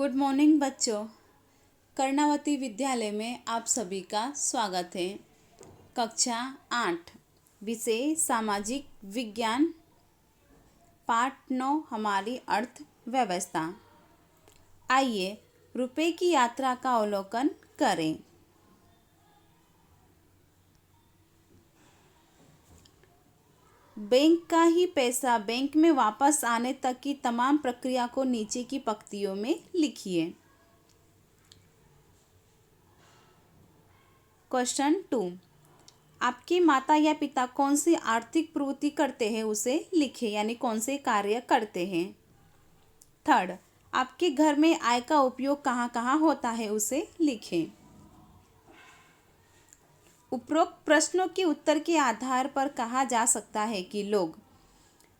Good morning बच्चों। कर्णावती विद्यालय में आप सभी का स्वागत है। कक्षा 8 विषय सामाजिक विज्ञान, पाठ 9 हमारी अर्थव्यवस्था। आइए रुपए की यात्रा का अवलोकन करें। बैंक का ही पैसा बैंक में वापस आने तक की तमाम प्रक्रिया को नीचे की पंक्तियों में लिखिए। क्वेश्चन 2, आपके माता या पिता कौन सी आर्थिक प्रवृत्ति करते हैं उसे लिखें, यानी कौन से कार्य करते हैं। थर्ड, आपके घर में आय का उपयोग कहाँ कहाँ होता है उसे लिखें। उपरोक्त प्रश्नों के उत्तर के आधार पर कहा जा सकता है कि लोग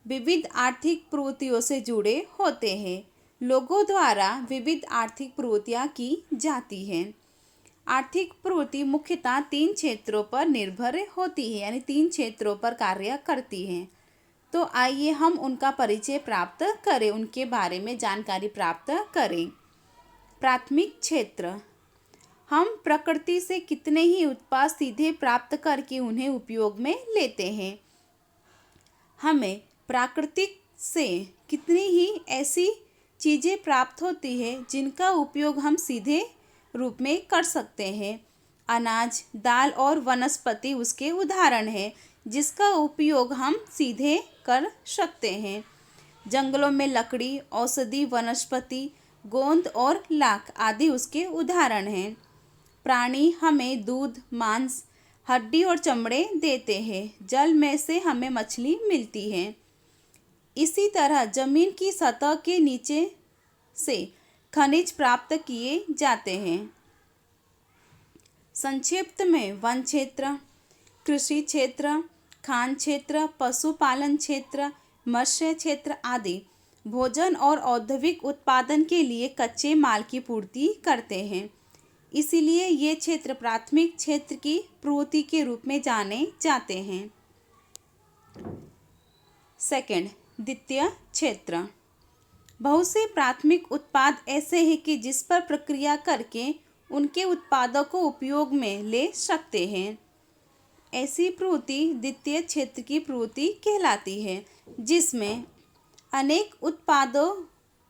विविध आर्थिक प्रवृत्तियों से जुड़े होते हैं। लोगों द्वारा विविध आर्थिक प्रवृत्तियाँ की जाती हैं। आर्थिक प्रवृत्ति मुख्यतः 3 क्षेत्रों पर निर्भर होती है, यानी 3 क्षेत्रों पर कार्य करती हैं। तो आइए हम उनका परिचय प्राप्त करें, उनके बारे में जानकारी प्राप्त करें। प्राथमिक क्षेत्र, हम प्रकृति से कितने ही उत्पाद सीधे प्राप्त करके उन्हें उपयोग में लेते हैं। हमें प्राकृतिक से कितनी ही ऐसी चीज़ें प्राप्त होती है जिनका उपयोग हम सीधे रूप में कर सकते हैं। अनाज, दाल और वनस्पति उसके उदाहरण हैं जिसका उपयोग हम सीधे कर सकते हैं। जंगलों में लकड़ी, औषधि वनस्पति, गोंद और लाख आदि उसके उदाहरण हैं। प्राणी हमें दूध, मांस, हड्डी और चमड़े देते हैं। जल में से हमें मछली मिलती है। इसी तरह जमीन की सतह के नीचे से खनिज प्राप्त किए जाते हैं। संक्षिप्त में वन क्षेत्र, कृषि क्षेत्र, खान क्षेत्र, पशुपालन क्षेत्र, मत्स्य क्षेत्र आदि भोजन और औद्योगिक उत्पादन के लिए कच्चे माल की पूर्ति करते हैं। इसीलिए ये क्षेत्र प्राथमिक क्षेत्र की प्रवृत्ति के रूप में जाने जाते हैं। सेकंड, द्वितीय क्षेत्र, बहुत से प्राथमिक उत्पाद ऐसे हैं कि जिस पर प्रक्रिया करके उनके उत्पादों को उपयोग में ले सकते हैं। ऐसी प्रवृत्ति द्वितीय क्षेत्र की प्रवृत्ति कहलाती है, जिसमें अनेक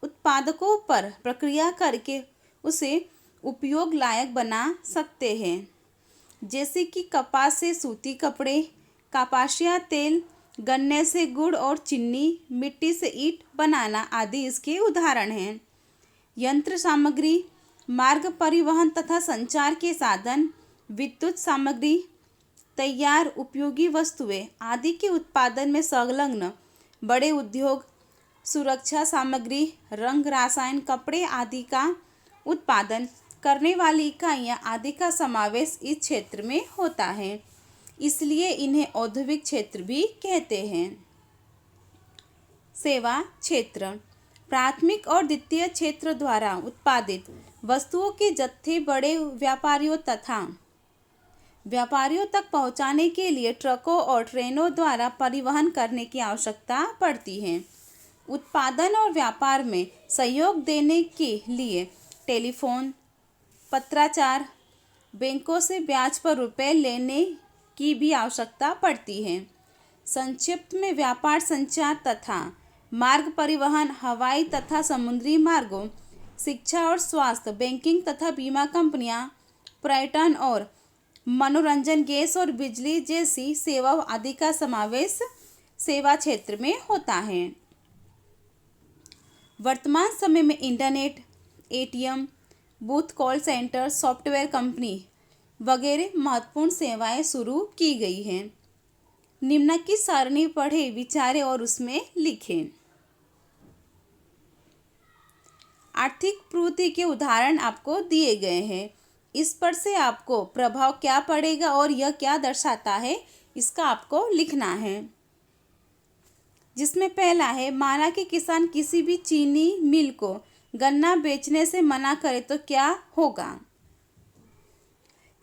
उत्पादकों पर प्रक्रिया करके उसे उपयोग लायक बना सकते हैं, जैसे कि कपास से सूती कपड़े, कपासिया तेल, गन्ने से गुड़ और चीनी, मिट्टी से ईंट बनाना आदि इसके उदाहरण हैं। यंत्र सामग्री, मार्ग परिवहन तथा संचार के साधन, विद्युत सामग्री, तैयार उपयोगी वस्तुएं आदि के उत्पादन में संलग्न बड़े उद्योग, सुरक्षा सामग्री, रंग, रसायन, कपड़े आदि का उत्पादन करने वाली इकाइयाँ आदि का समावेश इस क्षेत्र में होता है। इसलिए इन्हें औद्योगिक क्षेत्र भी कहते हैं। सेवा क्षेत्र, प्राथमिक और द्वितीय क्षेत्र द्वारा उत्पादित वस्तुओं के जत्थे बड़े व्यापारियों तक पहुंचाने के लिए ट्रकों और ट्रेनों द्वारा परिवहन करने की आवश्यकता पड़ती है। उत्पादन और व्यापार में सहयोग देने के लिए टेलीफोन, पत्राचार, बैंकों से ब्याज पर रुपए लेने की भी आवश्यकता पड़ती है। संक्षिप्त में व्यापार, संचार तथा मार्ग परिवहन, हवाई तथा समुद्री मार्गों, शिक्षा और स्वास्थ्य, बैंकिंग तथा बीमा कंपनियां, पर्यटन और मनोरंजन, गैस और बिजली जैसी सेवाओं आदि का समावेश सेवा क्षेत्र में होता है। वर्तमान समय में internet, ATM, booth call centre, software company वगैरह महत्वपूर्ण सेवाएं शुरू की गई हैं। निम्न की सारणी पढ़ें, विचारें और उसमें लिखें। आर्थिक प्रवृत्ति के उदाहरण आपको दिए गए हैं। इस पर से आपको प्रभाव क्या पड़ेगा और यह क्या दर्शाता है, इसका आपको लिखना है। जिसमें पहला है, माना कि किसान किसी भी चीनी मिल को गन्ना बेचने से मना करे तो क्या होगा।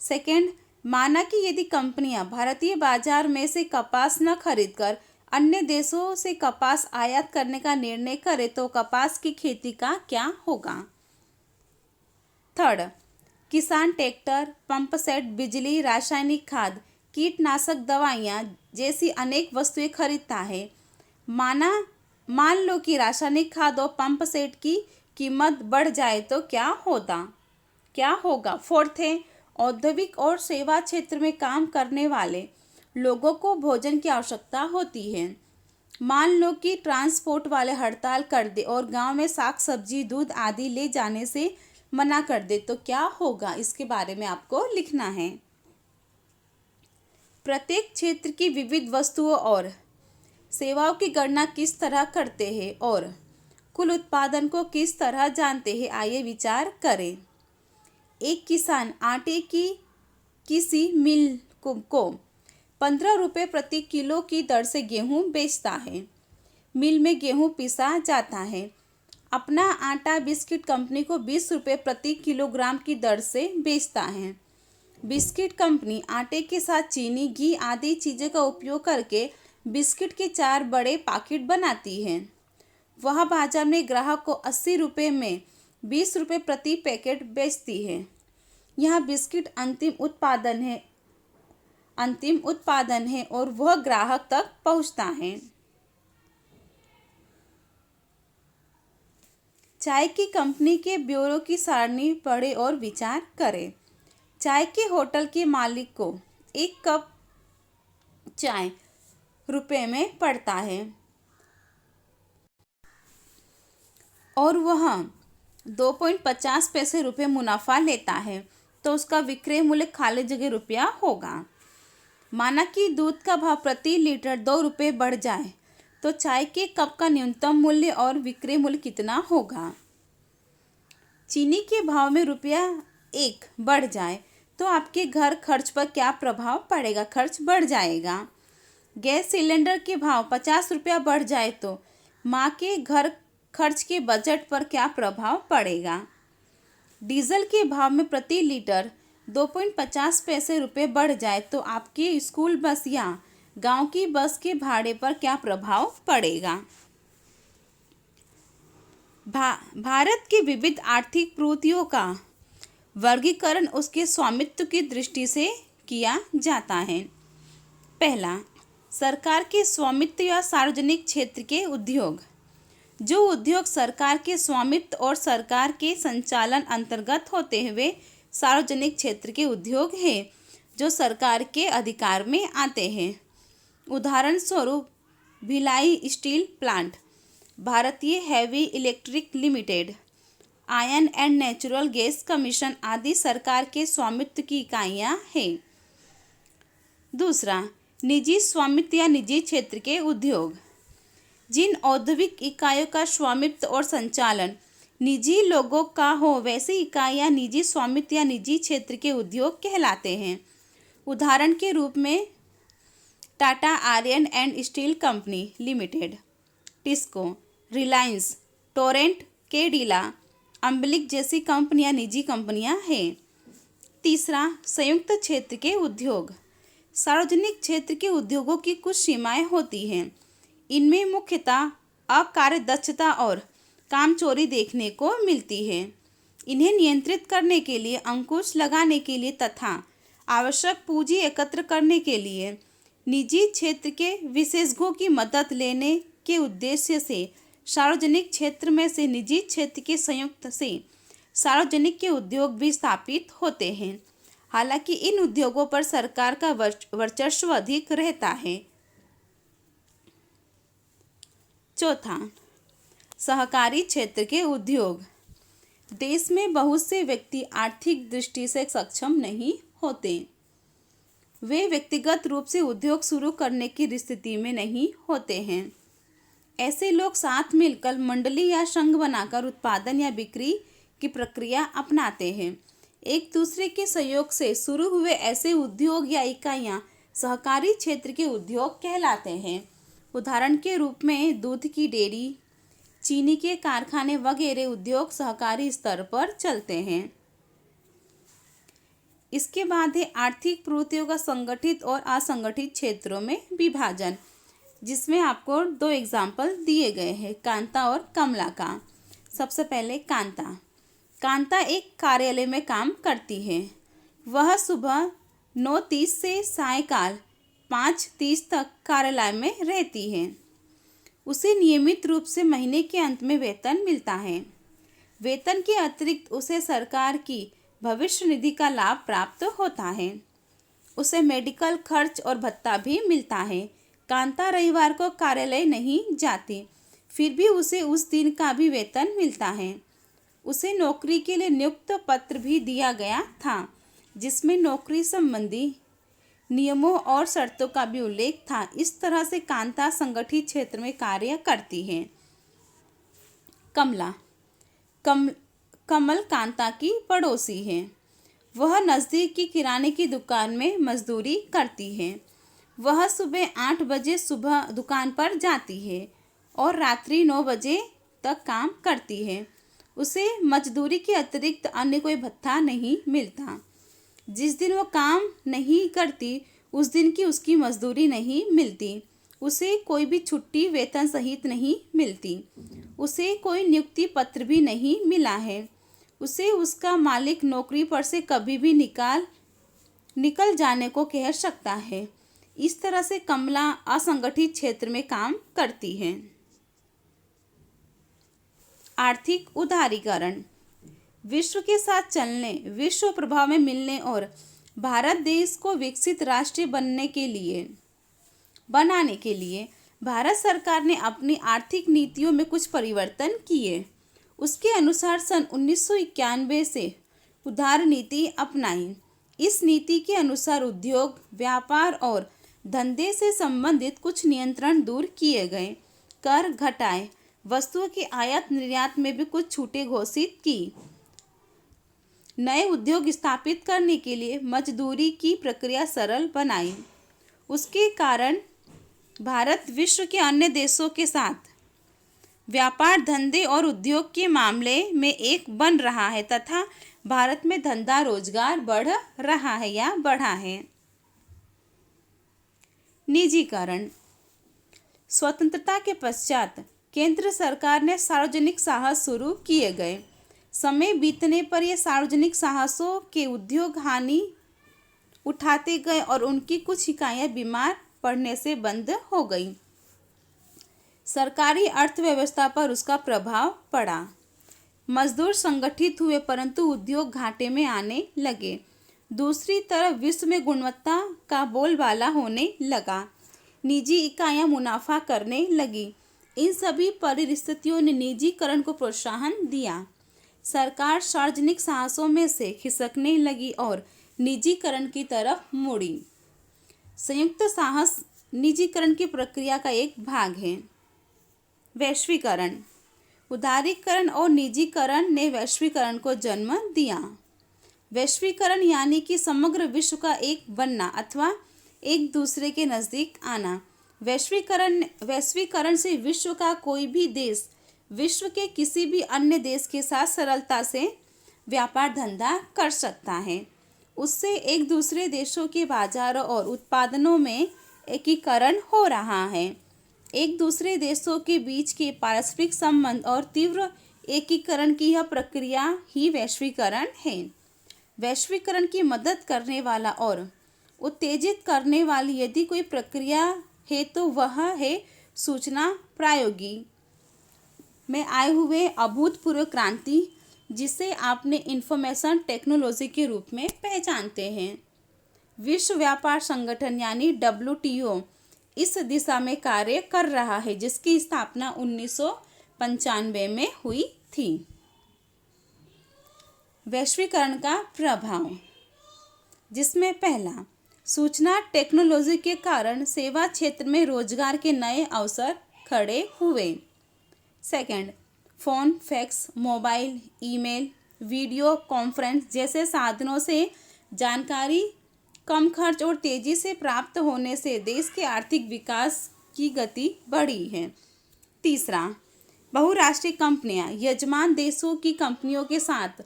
सेकंड, माना कि यदि कंपनियां भारतीय बाजार में से कपास न खरीदकर अन्य देशों से कपास आयात करने का निर्णय करे तो कपास की खेती का क्या होगा। थर्ड, किसान ट्रैक्टर, पंप सेट, बिजली, रासायनिक खाद, कीटनाशक दवाइयाँ जैसी अनेक वस्तुएं खरीदता है। मान लो कि रासायनिक खाद और पंप सेट की कीमत बढ़ जाए तो क्या होगा। फोर्थ है, औद्योगिक और सेवा क्षेत्र में काम करने वाले लोगों को भोजन की आवश्यकता होती है। मान लो कि ट्रांसपोर्ट वाले हड़ताल कर दे और गांव में साग सब्जी, दूध आदि ले जाने से मना कर दे तो क्या होगा, इसके बारे में आपको लिखना है। प्रत्येक क्षेत्र की विविध वस्तुओं और सेवाओं की गणना किस तरह करते हैं और कुल उत्पादन को किस तरह जानते हैं, आइए विचार करें। एक किसान आटे की किसी मिल को 15 रुपये प्रति किलो की दर से गेहूं बेचता है। मिल में गेहूं पिसा जाता है। अपना आटा बिस्किट कंपनी को 20 रुपये प्रति किलोग्राम की दर से बेचता है। बिस्किट कंपनी आटे के साथ चीनी, घी आदि चीज़ों का उपयोग करके बिस्किट के 4 बड़े पैकेट बनाती है। वह बाजार में ग्राहक को 80 रुपये में 20 रुपये प्रति पैकेट बेचती है। यह बिस्किट अंतिम उत्पादन है और वह ग्राहक तक पहुंचता है। चाय की कंपनी के ब्योरों की सारणी पढ़ें और विचार करें। चाय के होटल के मालिक को 1 कप चाय रुपये में पड़ता है और वह 2.50 पैसे रुपये मुनाफा लेता है, तो उसका विक्रय मूल्य खाली जगह रुपया होगा। माना कि दूध का भाव प्रति लीटर 2 रुपये बढ़ जाए तो चाय के कप का न्यूनतम मूल्य और विक्रय मूल्य कितना होगा। चीनी के भाव में रुपया 1 बढ़ जाए तो आपके घर खर्च पर क्या प्रभाव पड़ेगा, खर्च बढ़ जाएगा। गैस सिलेंडर के भाव 50 रुपया बढ़ जाए तो माँ के घर खर्च के बजट पर क्या प्रभाव पड़ेगा। डीजल के भाव में प्रति लीटर 2.50 पैसे रुपये बढ़ जाए तो आपके स्कूल बस या गांव की बस के भाड़े पर क्या प्रभाव पड़ेगा। भारत की विविध आर्थिक प्रवृत्तियों का वर्गीकरण उसके स्वामित्व की दृष्टि से किया जाता है। पहला, सरकार के स्वामित्व या सार्वजनिक क्षेत्र के उद्योग। जो उद्योग सरकार के स्वामित्व और सरकार के संचालन अंतर्गत होते हुए सार्वजनिक क्षेत्र के उद्योग हैं, जो सरकार के अधिकार में आते हैं। उदाहरण स्वरूप भिलाई स्टील प्लांट, भारतीय heavy electric limited, iron and natural gas commission आदि सरकार के स्वामित्व की इकाइयां हैं। दूसरा, निजी स्वामित्व या निजी क्षेत्र के उद्योग। जिन औद्योगिक इकाइयों का स्वामित्व और संचालन निजी लोगों का हो, वैसी इकाइयां निजी स्वामित्व या निजी क्षेत्र के उद्योग कहलाते हैं। उदाहरण के रूप में Tata iron and steel company limited, TISCO, Reliance, Torrent, Cadila, अम्बलिक जैसी कंपनियां निजी कंपनियां हैं। तीसरा, संयुक्त क्षेत्र के उद्योग। सार्वजनिक क्षेत्र के उद्योगों की कुछ सीमाएं होती हैं। इनमें मुख्यतः अकार्यदक्षता और कामचोरी देखने को मिलती है। इन्हें नियंत्रित करने के लिए, अंकुश लगाने के लिए तथा आवश्यक पूंजी एकत्र करने के लिए निजी क्षेत्र के विशेषज्ञों की मदद लेने के उद्देश्य से सार्वजनिक क्षेत्र में से निजी क्षेत्र के संयुक्त से सार्वजनिक के उद्योग भी स्थापित होते हैं। हालांकि इन उद्योगों पर सरकार का वर्चस्व अधिक रहता है। चौथा, सहकारी क्षेत्र के उद्योग। देश में बहुत से व्यक्ति आर्थिक दृष्टि से सक्षम नहीं होते। वे व्यक्तिगत रूप से उद्योग शुरू करने की स्थिति में नहीं होते हैं। ऐसे लोग साथ मिलकर मंडली या संघ बनाकर उत्पादन या बिक्री की प्रक्रिया अपनाते हैं। एक दूसरे के सहयोग से शुरू हुए ऐसे उद्योग या इकाइयां सहकारी क्षेत्र के उद्योग कहलाते हैं। उदाहरण के रूप में दूध की डेयरी, चीनी के कारखाने वगैरह उद्योग सहकारी स्तर पर चलते हैं। इसके बाद है आर्थिक प्रवृत्तियों का संगठित और असंगठित क्षेत्रों में विभाजन, जिसमें आपको 2 एग्जाम्पल दिए गए हैं, कांता और कमला का। सबसे पहले कांता। कांता एक कार्यालय में काम करती है। वह सुबह 9:30 से सायंकाल 5:30 तक कार्यालय में रहती है। उसे नियमित रूप से महीने के अंत में वेतन मिलता है। वेतन के अतिरिक्त उसे सरकार की भविष्य निधि का लाभ प्राप्त होता है। उसे मेडिकल खर्च और भत्ता भी मिलता है। कांता रविवार को कार्यालय नहीं जाती, फिर भी उसे उस दिन का भी वेतन मिलता है। उसे नौकरी के लिए नियुक्त पत्र भी दिया गया था, जिसमें नौकरी संबंधी नियमों और शर्तों का भी उल्लेख था। इस तरह से कांता संगठित क्षेत्र में कार्य करती है। कमला कमल कांता की पड़ोसी है। वह नज़दीक की किराने की दुकान में मजदूरी करती है। वह सुबह 8 बजे सुबह दुकान पर जाती है और रात्रि 9 बजे तक काम करती है। उसे मजदूरी के अतिरिक्त अन्य कोई भत्ता नहीं मिलता। जिस दिन वो काम नहीं करती उस दिन की उसकी मजदूरी नहीं मिलती। उसे कोई भी छुट्टी वेतन सहित नहीं मिलती। उसे कोई नियुक्ति पत्र भी नहीं मिला है। उसे उसका मालिक नौकरी पर से कभी भी निकल जाने को कह सकता है। इस तरह से कमला असंगठित क्षेत्र में काम करती है। आर्थिक उदारीकरण। विश्व के साथ चलने, विश्व प्रभाव में मिलने और भारत देश को विकसित राष्ट्र बनाने के लिए भारत सरकार ने अपनी आर्थिक नीतियों में कुछ परिवर्तन किए। उसके अनुसार सन 1991 से उदार नीति अपनाई। इस नीति के अनुसार उद्योग, व्यापार और धंधे से संबंधित कुछ नियंत्रण दूर किए गए, कर घटाए, वस्तुओं के आयात निर्यात में भी कुछ छूटें घोषित की। नए उद्योग स्थापित करने के लिए मजदूरी की प्रक्रिया सरल बनाई। उसके कारण भारत विश्व के अन्य देशों के साथ व्यापार, धंधे और उद्योग के मामले में एक बन रहा है तथा भारत में धंधा रोजगार बढ़ रहा है या बढ़ा है। निजीकरण। स्वतंत्रता के पश्चात केंद्र सरकार ने सार्वजनिक साहस शुरू किए गए। समय बीतने पर ये सार्वजनिक साहसों के उद्योग हानि उठाते गए और उनकी कुछ इकाइयां बीमार पड़ने से बंद हो गई। सरकारी अर्थव्यवस्था पर उसका प्रभाव पड़ा। मजदूर संगठित हुए परंतु उद्योग घाटे में आने लगे। दूसरी तरफ विश्व में गुणवत्ता का बोलबाला होने लगा। निजी इकाइयां मुनाफा करने लगी। इन सभी परिस्थितियों ने निजीकरण को प्रोत्साहन दिया। सरकार सार्वजनिक साहसों में से खिसकने लगी और निजीकरण की तरफ मुड़ी। संयुक्त साहस निजीकरण की प्रक्रिया का एक भाग है। वैश्वीकरण। उदारीकरण और निजीकरण ने वैश्वीकरण को जन्म दिया। वैश्वीकरण यानी कि समग्र विश्व का एक बनना अथवा एक दूसरे के नज़दीक आना। वैश्वीकरण से विश्व का कोई भी देश विश्व के किसी भी अन्य देश के साथ सरलता से व्यापार धंधा कर सकता है। उससे एक दूसरे देशों के बाजारों और उत्पादनों में एकीकरण हो रहा है। एक दूसरे देशों के बीच के पारस्परिक संबंध और तीव्र एकीकरण की यह प्रक्रिया ही वैश्वीकरण है। वैश्वीकरण की मदद करने वाला और उत्तेजित करने वाली यदि कोई प्रक्रिया है तो वह है सूचना प्रौद्योगिकी में आए हुए अभूतपूर्व क्रांति, जिसे आपने इंफॉर्मेशन टेक्नोलॉजी के रूप में पहचानते हैं। विश्व व्यापार संगठन यानी WTO इस दिशा में कार्य कर रहा है, जिसकी स्थापना 1995 में हुई थी। वैश्वीकरण का प्रभाव, जिसमें पहला, सूचना टेक्नोलॉजी के कारण सेवा क्षेत्र में रोजगार के नए अवसर खड़े हुए। Second, phone, fax, mobile, email, video conference जैसे साधनों से जानकारी कम खर्च और तेज़ी से प्राप्त होने से देश के आर्थिक विकास की गति बढ़ी है। तीसरा, बहुराष्ट्रीय कंपनियां यजमान देशों की कंपनियों के साथ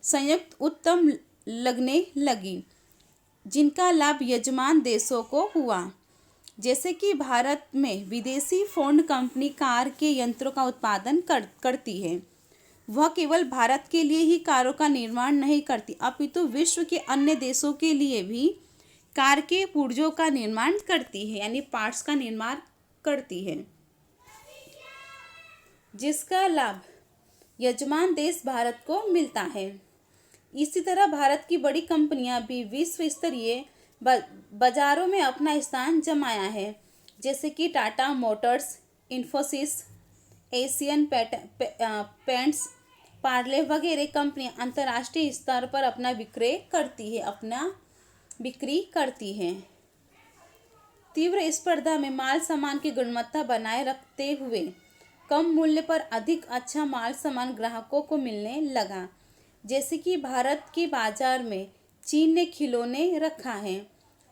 संयुक्त उत्तम लगने लगी, जिनका लाभ यजमान देशों को हुआ। जैसे कि भारत में विदेशी फोर्ड कंपनी कार के यंत्रों का उत्पादन करती है। वह केवल भारत के लिए ही कारों का निर्माण नहीं करती, अपितु विश्व के अन्य देशों के लिए भी कार के पुर्जों का निर्माण करती है, यानी पार्ट्स का निर्माण करती है, जिसका लाभ यजमान देश भारत को मिलता है। इसी तरह भारत की बड़ी कंपनियां भी विश्व स्तरीय बाजारों में अपना स्थान जमाया है, जैसे कि Tata Motors, Infosys, Asian paints, Parle वगैरह कंपनियां अंतर्राष्ट्रीय स्तर पर अपना बिक्री करती हैं। तीव्र स्पर्धा में माल सामान की गुणवत्ता बनाए रखते हुए कम मूल्य पर अधिक अच्छा माल सामान ग्राहकों को मिलने लगा। जैसे कि भारत के बाजार में चीन ने खिलौने रखा है।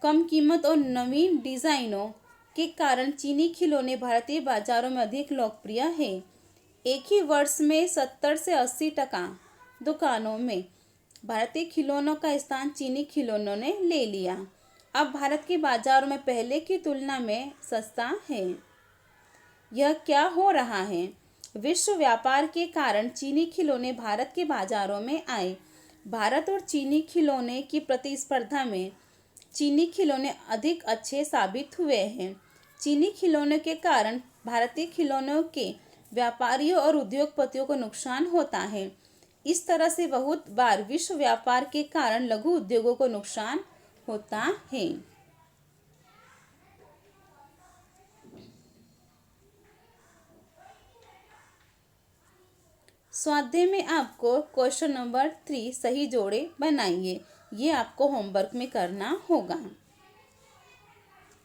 कम कीमत और नवीन डिज़ाइनों के कारण चीनी खिलौने भारतीय बाजारों में अधिक लोकप्रिय है। एक ही वर्ष में 70 से 80% दुकानों में भारतीय खिलौनों का स्थान चीनी खिलौनों ने ले लिया। अब भारत के बाजारों में पहले की तुलना में सस्ता है। यह क्या हो रहा है? विश्व व्यापार के कारण चीनी खिलौने भारत के बाजारों में आए। भारत और चीनी खिलौने की प्रतिस्पर्धा में चीनी खिलौने अधिक अच्छे साबित हुए हैं। चीनी खिलौने के कारण भारतीय खिलौनों के व्यापारियों और उद्योगपतियों को नुकसान होता है। इस तरह से बहुत बार विश्व व्यापार के कारण लघु उद्योगों को नुकसान होता है। स्वाध्याय में आपको क्वेश्चन नंबर 3 सही जोड़े बनाइए, ये आपको होमवर्क में करना होगा।